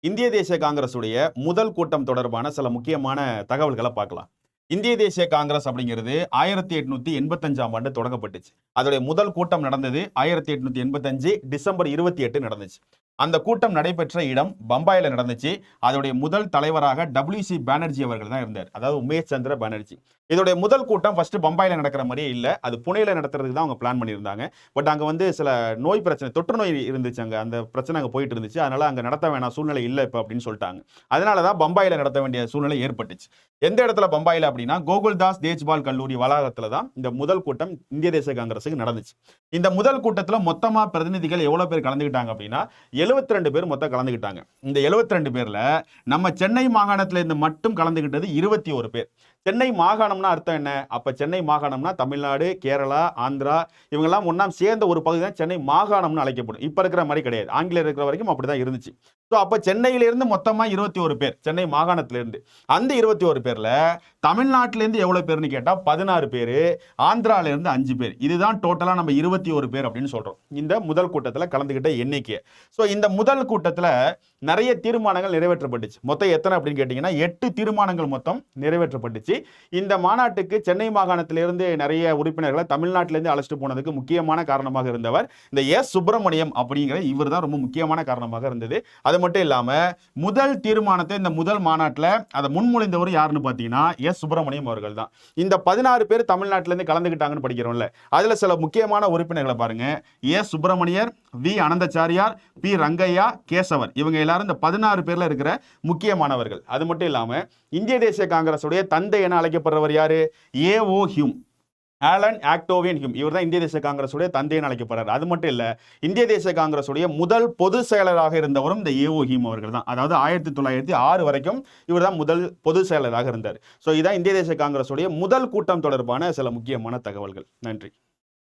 இந்திய தேசிய காங்கிரசுடைய முதல் கூட்டம் தொடர்பான சில முக்கியமான தகவல்களை பார்க்கலாம். இந்திய தேசிய காங்கிரஸ் அப்படிங்கிறது 1885ஆம் ஆண்டு தொடங்கப்பட்டுச்சு. அதோடைய முதல் கூட்டம் நடந்தது 1885 டிசம்பர் 28 நடந்துச்சு. அந்த கூட்டம் நடைபெற்ற இடம் பம்பாயில நடந்துச்சு. அதோடைய முதல் தலைவராக WC பானர்ஜி அவர்கள் தான் இருந்தார். அதாவது உமேஷ் சந்திர பானர்ஜி. இதோடைய முதல் கூட்டம் ஃபர்ஸ்ட் பம்பாயில நடக்கிற மாதிரியே இல்ல. அது புனேல நடத்துறதுக்கு தான் அவங்க பிளான் பண்ணியிருந்தாங்க. பட் அங்க வந்து சில நோய் பிரச்சனை, தொற்று நோய் இருந்துச்சு. அந்த பிரச்சனை அங்க போயிட்டு இருந்துச்சு. அதனால அங்க நடத்த வேணாம், சூழ்நிலை இல்லை இப்போ அப்படின்னு சொல்லிட்டாங்க. அதனால தான் பம்பாயில நடத்த வேண்டிய சூழ்நிலை ஏற்பட்டுச்சு. எந்த இடத்துல பம்பாயில அப்படின்னா கோகுல்தாஸ் தேஜ்பால் கல்லூரி வளாகத்துல தான் இந்த முதல் கூட்டம் இந்திய தேசிய காங்கிரஸுக்கு நடந்துச்சு. இந்த முதல் கூட்டத்துல மொத்தமா பிரதிநிதிகள் எவ்வளவு பேர் கலந்துக்கிட்டாங்க அப்படின்னா 72 பேர் மொத்தம் கலந்துக்கிட்டாங்க. இந்த 72 பேர்ல நம்ம சென்னை மாகாணத்துல இருந்து மட்டும் கலந்துக்கிட்டது 21 பேர். சென்னை மாகாணம்னா அர்த்தம் என்ன? அப்ப சென்னை மாகாணம்னா தமிழ்நாடு, கேரளா, ஆந்திரா இவங்கெல்லாம் ஒண்ணாம் சேர்ந்த ஒரு பகுதி தான் சென்னை மாகாணம்னு அழைக்கப்படும். இப்ப இருக்கிற மாதிரி கிடையாது. ஆங்கிலேயர் இருக்கிற வரைக்கும் அப்படிதான் இருந்துச்சு. ஸோ அப்ப சென்னையிலிருந்து மொத்தமா 21 பேர், சென்னை மாகாணத்திலிருந்து. அந்த 21 பேர்ல தமிழ்நாட்டிலேருந்து எவ்வளவு பேர்னு கேட்டா 16 பேர், ஆந்திரால இருந்து 5 பேர். இதுதான் டோட்டலா நம்ம 21 பேர் அப்படின்னு சொல்றோம். இந்த முதல் கூட்டத்தில் கலந்துகிட்ட எண்ணிக்கை. ஸோ இந்த முதல் கூட்டத்தில் நிறைய தீர்மானங்கள் நிறைவேற்றப்பட்டுச்சு. மொத்தம் எத்தனை அப்படின்னு கேட்டீங்கன்னா 8 தீர்மானங்கள் மொத்தம் நிறைவேற்றப்பட்டுச்சு. இந்த மாநாட்டுக்கு சென்னை மாகாணத்திலிருந்து நிறைய உறுப்பினர்களை தமிழ்நாட்டிலிருந்து அழைச்சிட்டு போனதுக்கு முக்கியமான காரணமாக இருந்தவர் இந்த எஸ் சுப்பிரமணியம் அப்படிங்கிற இவர் தான் ரொம்ப முக்கியமான காரணமாக இருந்தது. அது மட்டும் இல்லாம முதல் தீர்மானத்தை இந்த முதல் மாநாட்டில் அதை முன்மொழிந்தவர் யாருன்னு பார்த்தீங்கன்னா எஸ் சுப்பிரமணியம் அவர்கள் தான். இந்த 16 பேர் தமிழ்நாட்டிலிருந்து கலந்துக்கிட்டாங்கன்னு படிக்கிறோம்ல, அதுல சில முக்கியமான உறுப்பினர்களை பாருங்க. S Subramaniar, V Ananthachariar, P Rangaiah, Kesavar, இவங்க எல்லாரும் இந்த 16 பேர்ல இருக்கிற முக்கியமானவர்கள். அது மட்டும் இல்லாம இந்திய தேசிய காங்கிரசுடைய தந்தை என அழைக்கப்படுறவர் யாரு? AO Hume, Allan Octavian Hume. இவர் தான் இந்திய தேசிய காங்கிரசுடைய தந்தைன்னு அழைக்கப்படுறாரு. அது மட்டும் இல்ல, இந்திய தேசிய காங்கிரசுடைய முதல் பொதுச் செயலராக இருந்தவரும் இந்த ஏஓ ஹியூம் அவர்கள் தான். அதாவது 1906 வரைக்கும் இவர் தான் முதல் பொதுச் செயலராக இருந்தார். ஸோ இதான் இந்திய தேசிய காங்கிரசுடைய முதல் கூட்டம் தொடர்பான சில முக்கியமான தகவல்கள். நன்றி.